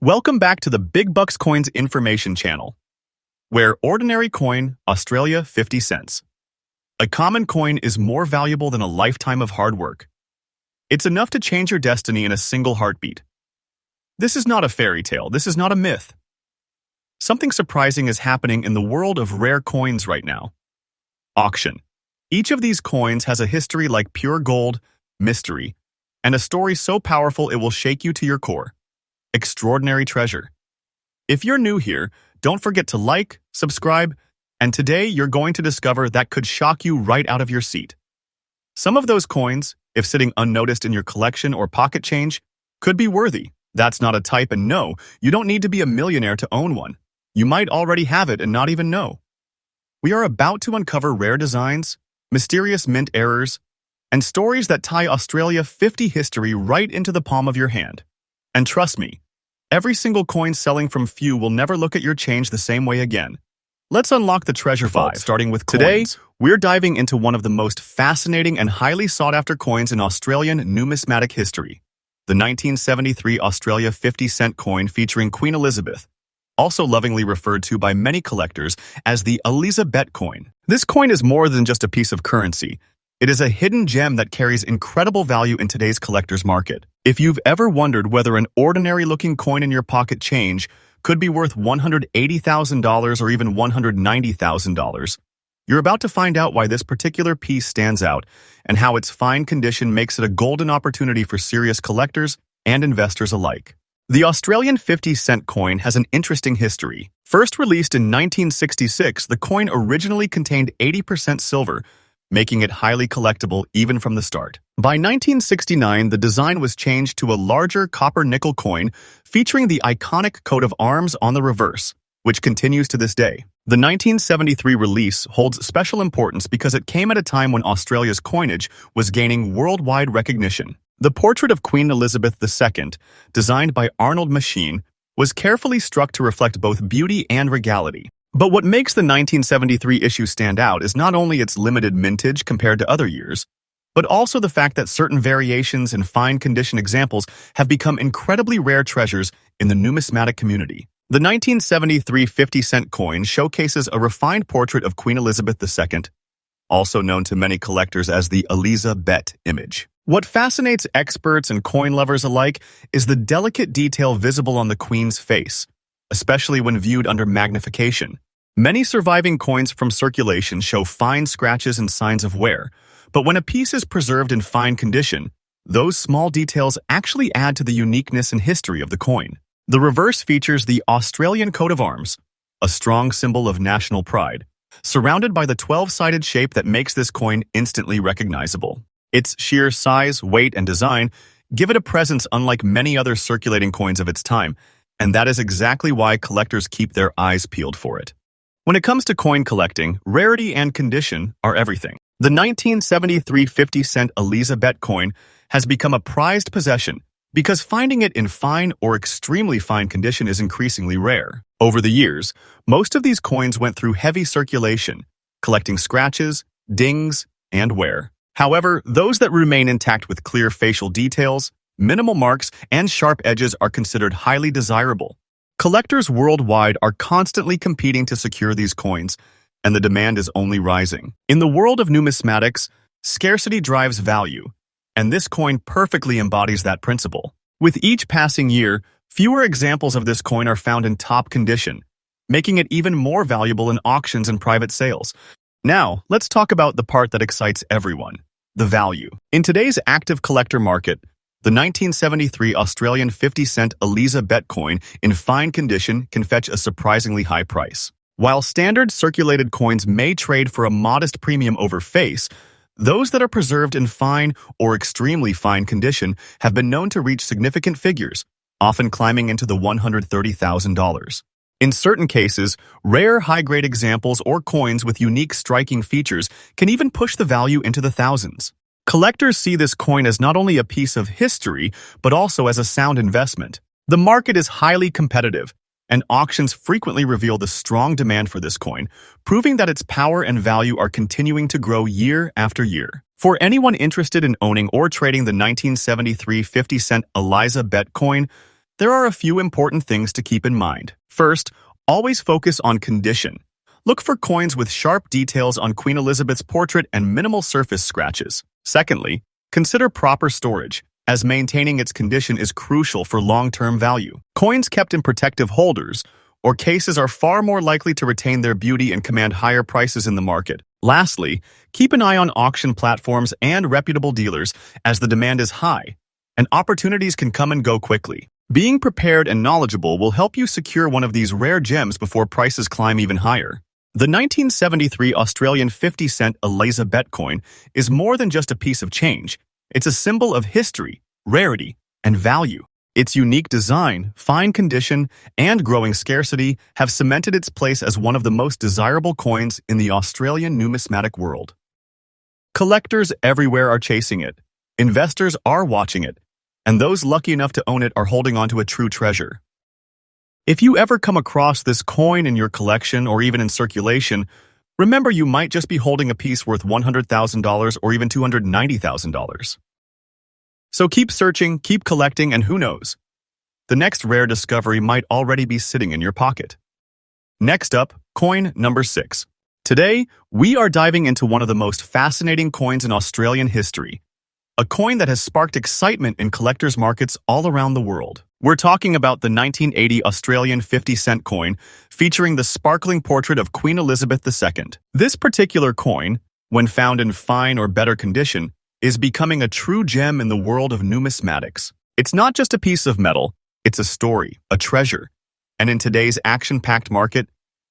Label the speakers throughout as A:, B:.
A: Welcome back to the Big Bucks Coins Information Channel, where ordinary coin, Australia 50 cents. A common coin is more valuable than a lifetime of hard work. It's enough to change your destiny in a single heartbeat. This is not a fairy tale. This is not a myth. Something surprising is happening in the world of rare coins right now. Auction. Each of these coins has a history like pure gold, mystery, and a story so powerful it will shake you to your core. Extraordinary treasure. If you're new here, don't forget to like, subscribe, and today you're going to discover that could shock you right out of your seat. Some of those coins, if sitting unnoticed in your collection or pocket change, could be worthy. That's not a type, and no, you don't need to be a millionaire to own one. You might already have it and not even know. We are about to uncover rare designs, mysterious mint errors, and stories that tie Australia 50 history right into the palm of your hand. And trust me, every single coin selling from few will never look at your change the same way again. Let's unlock the treasure vault, starting with coins. Today, we're diving into one of the most fascinating and highly sought-after coins in Australian numismatic history, the 1973 Australia 50-cent coin featuring Queen Elizabeth, also lovingly referred to by many collectors as the Elizabeth coin. This coin is more than just a piece of currency. It is a hidden gem that carries incredible value in today's collector's market. If you've ever wondered whether an ordinary-looking coin in your pocket change could be worth $180,000 or even $190,000, you're about to find out why this particular piece stands out and how its fine condition makes it a golden opportunity for serious collectors and investors alike. The Australian 50-cent coin has an interesting history. First released in 1966, the coin originally contained 80% silver, making it highly collectible even from the start. By 1969, the design was changed to a larger copper-nickel coin featuring the iconic coat of arms on the reverse, which continues to this day. The 1973 release holds special importance because it came at a time when Australia's coinage was gaining worldwide recognition. The portrait of Queen Elizabeth II, designed by Arnold Machin, was carefully struck to reflect both beauty and regality. But what makes the 1973 issue stand out is not only its limited mintage compared to other years, but also the fact that certain variations and fine condition examples have become incredibly rare treasures in the numismatic community. The 1973 50-cent coin showcases a refined portrait of Queen Elizabeth II, also known to many collectors as the Elizabeth image. What fascinates experts and coin lovers alike is the delicate detail visible on the Queen's face, especially when viewed under magnification. Many surviving coins from circulation show fine scratches and signs of wear, but when a piece is preserved in fine condition, those small details actually add to the uniqueness and history of the coin. The reverse features the Australian coat of arms, a strong symbol of national pride, surrounded by the 12-sided shape that makes this coin instantly recognizable. Its sheer size, weight, and design give it a presence unlike many other circulating coins of its time, and that is exactly why collectors keep their eyes peeled for it. When it comes to coin collecting, rarity and condition are everything. The 1973 50-cent Elizabeth coin has become a prized possession because finding it in fine or extremely fine condition is increasingly rare. Over the years, most of these coins went through heavy circulation, collecting scratches, dings, and wear. However, those that remain intact with clear facial details, minimal marks, and sharp edges are considered highly desirable. Collectors worldwide are constantly competing to secure these coins, and the demand is only rising. In the world of numismatics, scarcity drives value, and this coin perfectly embodies that principle. With each passing year, fewer examples of this coin are found in top condition, making it even more valuable in auctions and private sales. Now, let's talk about the part that excites everyone: the value. In today's active collector market, the 1973 Australian 50-cent Elizabeth coin in fine condition can fetch a surprisingly high price. While standard circulated coins may trade for a modest premium over face, those that are preserved in fine or extremely fine condition have been known to reach significant figures, often climbing into the $130,000. In certain cases, rare high-grade examples or coins with unique striking features can even push the value into the thousands. Collectors see this coin as not only a piece of history, but also as a sound investment. The market is highly competitive, and auctions frequently reveal the strong demand for this coin, proving that its power and value are continuing to grow year after year. For anyone interested in owning or trading the 1973 50-cent Elizabeth coin, There are a few important things to keep in mind. First, always focus on condition. Look for coins with sharp details on Queen Elizabeth's portrait and minimal surface scratches. Secondly, consider proper storage, as maintaining its condition is crucial for long-term value. Coins kept in protective holders or cases are far more likely to retain their beauty and command higher prices in the market. Lastly, keep an eye on auction platforms and reputable dealers, as the demand is high, and opportunities can come and go quickly. Being prepared and knowledgeable will help you secure one of these rare gems before prices climb even higher. The 1973 Australian 50-cent Elizabeth coin is more than just a piece of change. It's a symbol of history, rarity, and value. Its unique design, fine condition, and growing scarcity have cemented its place as one of the most desirable coins in the Australian numismatic world. Collectors everywhere are chasing it, investors are watching it, and those lucky enough to own it are holding on to a true treasure. If you ever come across this coin in your collection or even in circulation, remember you might just be holding a piece worth $100,000 or even $290,000. So keep searching, keep collecting, and who knows? The next rare discovery might already be sitting in your pocket. Next up, coin number 6. Today, we are diving into one of the most fascinating coins in Australian history, a coin that has sparked excitement in collectors' markets all around the world. We're talking about the 1980 Australian 50-cent coin featuring the sparkling portrait of Queen Elizabeth II. This particular coin, when found in fine or better condition, is becoming a true gem in the world of numismatics. It's not just a piece of metal, it's a story, a treasure. And in today's action-packed market,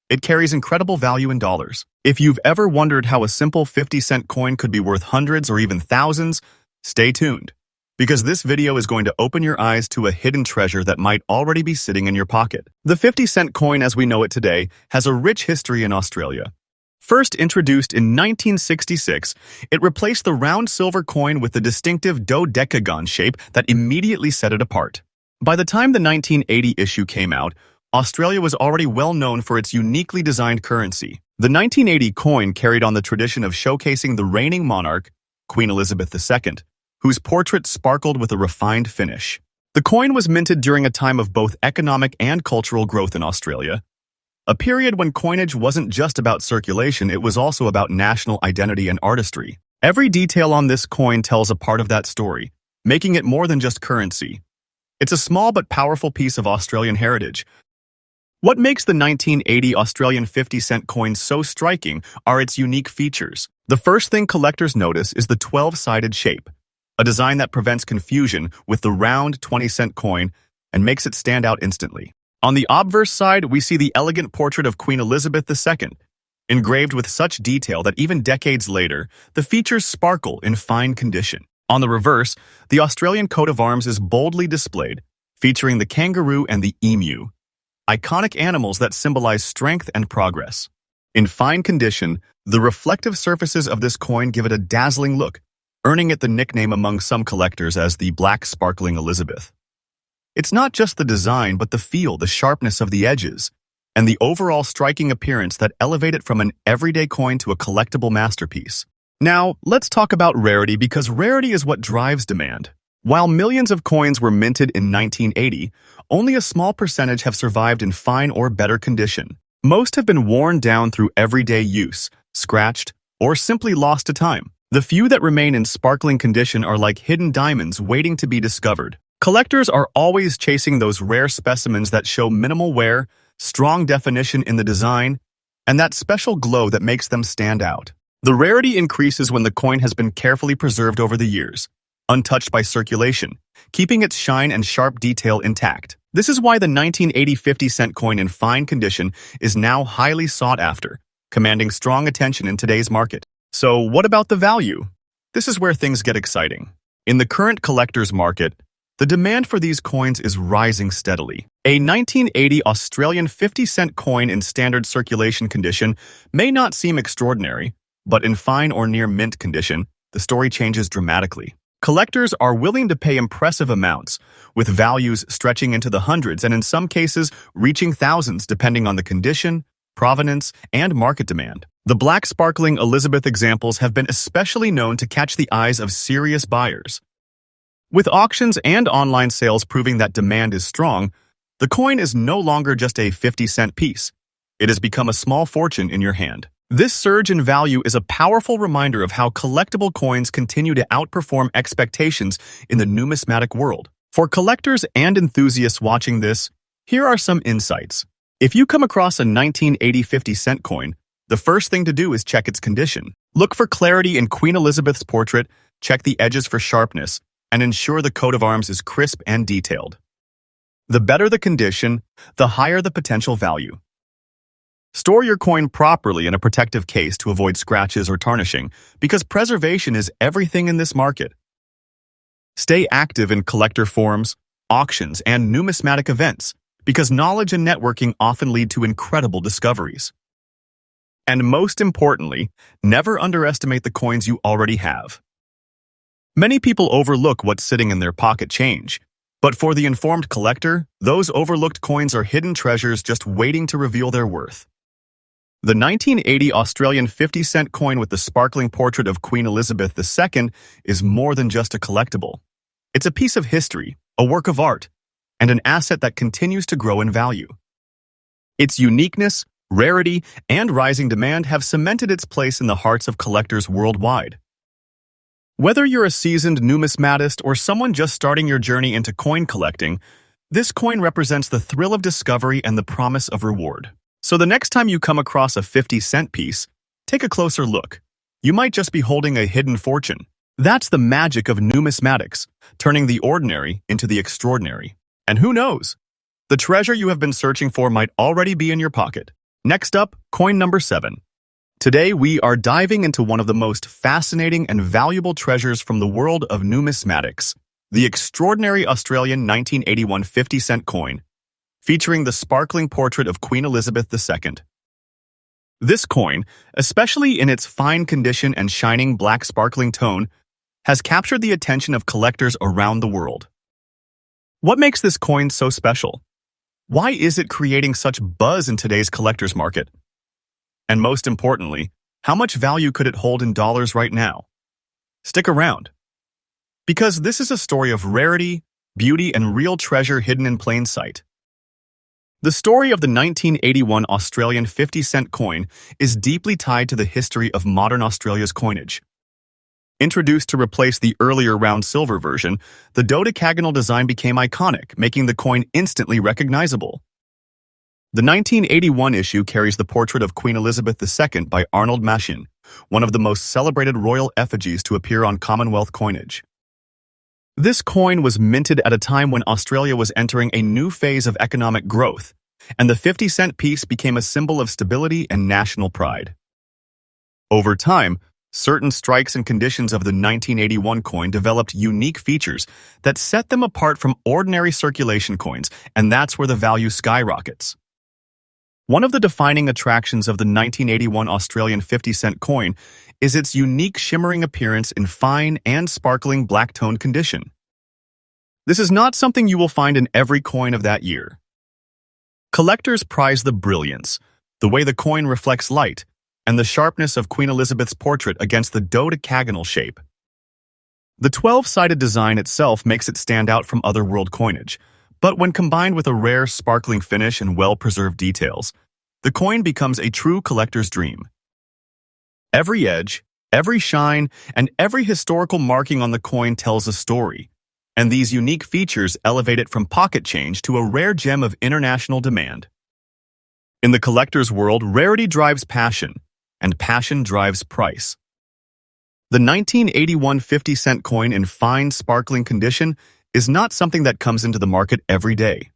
A: it carries incredible value in dollars. If you've ever wondered how a simple 50-cent coin could be worth hundreds or even thousands, stay tuned, because this video is going to open your eyes to a hidden treasure that might already be sitting in your pocket. The 50-cent coin as we know it today has a rich history in Australia. First introduced in 1966, it replaced the round silver coin with the distinctive dodecagon shape that immediately set it apart. By the time the 1980 issue came out, Australia was already well known for its uniquely designed currency. The 1980 coin carried on the tradition of showcasing the reigning monarch, Queen Elizabeth II, whose portrait sparkled with a refined finish. The coin was minted during a time of both economic and cultural growth in Australia, a period when coinage wasn't just about circulation, it was also about national identity and artistry. Every detail on this coin tells a part of that story, making it more than just currency. It's a small but powerful piece of Australian heritage. What makes the 1980 Australian 50-cent coin so striking are its unique features. The first thing collectors notice is the 12-sided shape, a design that prevents confusion with the round 20-cent coin and makes it stand out instantly. On the obverse side, we see the elegant portrait of Queen Elizabeth II, engraved with such detail that even decades later, the features sparkle in fine condition. On the reverse, the Australian coat of arms is boldly displayed, featuring the kangaroo and the emu, iconic animals that symbolize strength and progress. In fine condition, the reflective surfaces of this coin give it a dazzling look, earning it the nickname among some collectors as the Black Sparkling Elizabeth. It's not just the design, but the feel, the sharpness of the edges, and the overall striking appearance that elevate it from an everyday coin to a collectible masterpiece. Now, let's talk about rarity, because rarity is what drives demand. While millions of coins were minted in 1980, only a small percentage have survived in fine or better condition. Most have been worn down through everyday use, scratched, or simply lost to time. The few that remain in sparkling condition are like hidden diamonds waiting to be discovered. Collectors are always chasing those rare specimens that show minimal wear, strong definition in the design, and that special glow that makes them stand out. The rarity increases when the coin has been carefully preserved over the years, untouched by circulation, keeping its shine and sharp detail intact. This is why the 1980 50-cent coin in fine condition is now highly sought after, commanding strong attention in today's market. So what about the value? This is where things get exciting. In the current collector's market, the demand for these coins is rising steadily. A 1980 Australian 50-cent coin in standard circulation condition may not seem extraordinary, but in fine or near mint condition, the story changes dramatically. Collectors are willing to pay impressive amounts, with values stretching into the hundreds and in some cases reaching thousands depending on the condition, provenance, and market demand. The Black Sparkling Elizabeth examples have been especially known to catch the eyes of serious buyers. With auctions and online sales proving that demand is strong, the coin is no longer just a 50-cent piece. It has become a small fortune in your hand. This surge in value is a powerful reminder of how collectible coins continue to outperform expectations in the numismatic world. For collectors and enthusiasts watching this, here are some insights. If you come across a 1980 50-cent coin, the first thing to do is check its condition. Look for clarity in Queen Elizabeth's portrait, check the edges for sharpness, and ensure the coat of arms is crisp and detailed. The better the condition, the higher the potential value. Store your coin properly in a protective case to avoid scratches or tarnishing, because preservation is everything in this market. Stay active in collector forums, auctions, and numismatic events, because knowledge and networking often lead to incredible discoveries. And most importantly, never underestimate the coins you already have. Many people overlook what's sitting in their pocket change, but for the informed collector, those overlooked coins are hidden treasures just waiting to reveal their worth. The 1980 Australian 50-cent coin with the sparkling portrait of Queen Elizabeth II is more than just a collectible. It's a piece of history, a work of art, and an asset that continues to grow in value. Its uniqueness, rarity, and rising demand have cemented its place in the hearts of collectors worldwide. Whether you're a seasoned numismatist or someone just starting your journey into coin collecting, this coin represents the thrill of discovery and the promise of reward. So the next time you come across a 50-cent piece, take a closer look. You might just be holding a hidden fortune. That's the magic of numismatics, turning the ordinary into the extraordinary. And who knows? The treasure you have been searching for might already be in your pocket. Next up, coin number 7. Today, we are diving into one of the most fascinating and valuable treasures from the world of numismatics, the extraordinary Australian 1981 50-cent coin, featuring the sparkling portrait of Queen Elizabeth II. This coin, especially in its fine condition and shining black sparkling tone, has captured the attention of collectors around the world. What makes this coin so special? Why is it creating such buzz in today's collector's market? And most importantly, how much value could it hold in dollars right now? Stick around, because this is a story of rarity, beauty, and real treasure hidden in plain sight. The story of the 1981 Australian 50-cent coin is deeply tied to the history of modern Australia's coinage. Introduced to replace the earlier round silver version, the dodecagonal design became iconic, making the coin instantly recognizable. The 1981 issue carries the portrait of Queen Elizabeth II by Arnold Machin, one of the most celebrated royal effigies to appear on Commonwealth coinage. This coin was minted at a time when Australia was entering a new phase of economic growth, and the 50-cent piece became a symbol of stability and national pride. Over time, certain strikes and conditions of the 1981 coin developed unique features that set them apart from ordinary circulation coins, and that's where the value skyrockets. One of the defining attractions of the 1981 Australian 50-cent coin is its unique shimmering appearance in fine and sparkling black-toned condition. This is not something you will find in every coin of that year. Collectors prize the brilliance, the way the coin reflects light, and the sharpness of Queen Elizabeth's portrait against the dodecagonal shape. The 12-sided design itself makes it stand out from other world coinage, but when combined with a rare sparkling finish and well-preserved details, the coin becomes a true collector's dream. Every edge, every shine, and every historical marking on the coin tells a story, and these unique features elevate it from pocket change to a rare gem of international demand. In the collector's world, rarity drives passion, and passion drives price. The 1981 50-cent coin in fine, sparkling condition is not something that comes into the market every day.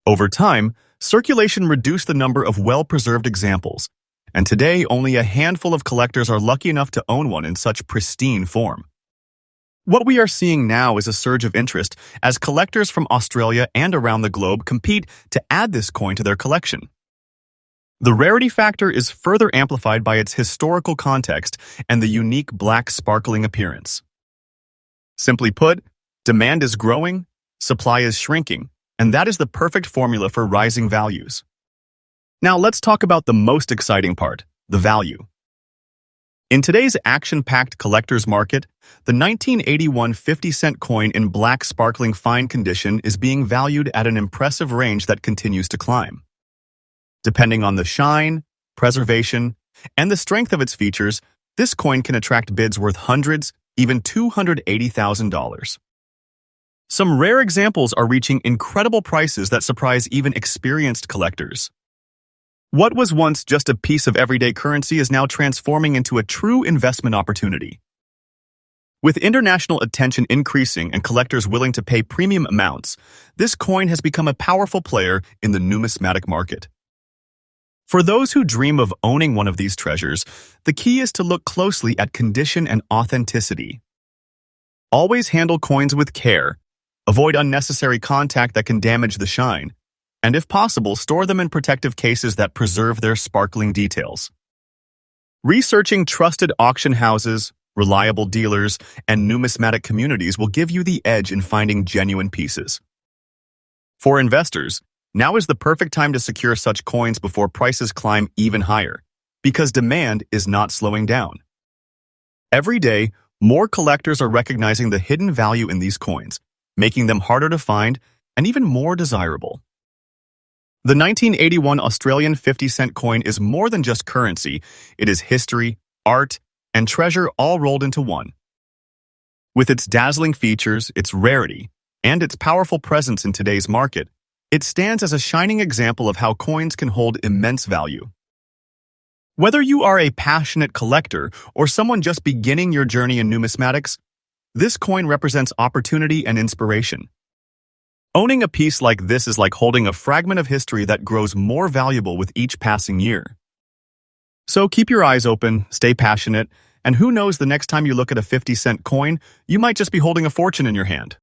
A: Over time, circulation reduced the number of well-preserved examples, and today only a handful of collectors are lucky enough to own one in such pristine form. What we are seeing now is a surge of interest as collectors from Australia and around the globe compete to add this coin to their collection. The rarity factor is further amplified by its historical context and the unique black sparkling appearance. Simply put, demand is growing, supply is shrinking, and that is the perfect formula for rising values. Now let's talk about the most exciting part, the value. In today's action-packed collector's market, the 1981 50-cent coin in black sparkling fine condition is being valued at an impressive range that continues to climb. Depending on the shine, preservation, and the strength of its features, this coin can attract bids worth hundreds, even $280,000. Some rare examples are reaching incredible prices that surprise even experienced collectors. What was once just a piece of everyday currency is now transforming into a true investment opportunity. With international attention increasing and collectors willing to pay premium amounts, this coin has become a powerful player in the numismatic market. For those who dream of owning one of these treasures, the key is to look closely at condition and authenticity. Always handle coins with care, avoid unnecessary contact that can damage the shine, and if possible, store them in protective cases that preserve their sparkling details. Researching trusted auction houses, reliable dealers, and numismatic communities will give you the edge in finding genuine pieces. For investors, now is the perfect time to secure such coins before prices climb even higher, because demand is not slowing down. Every day, more collectors are recognizing the hidden value in these coins, making them harder to find and even more desirable. The 1981 Australian 50-cent coin is more than just currency. It is history, art, and treasure all rolled into one. With its dazzling features, its rarity, and its powerful presence in today's market, it stands as a shining example of how coins can hold immense value. Whether you are a passionate collector or someone just beginning your journey in numismatics, this coin represents opportunity and inspiration. Owning a piece like this is like holding a fragment of history that grows more valuable with each passing year. So keep your eyes open, stay passionate, and who knows, the next time you look at a 50-cent coin, you might just be holding a fortune in your hand.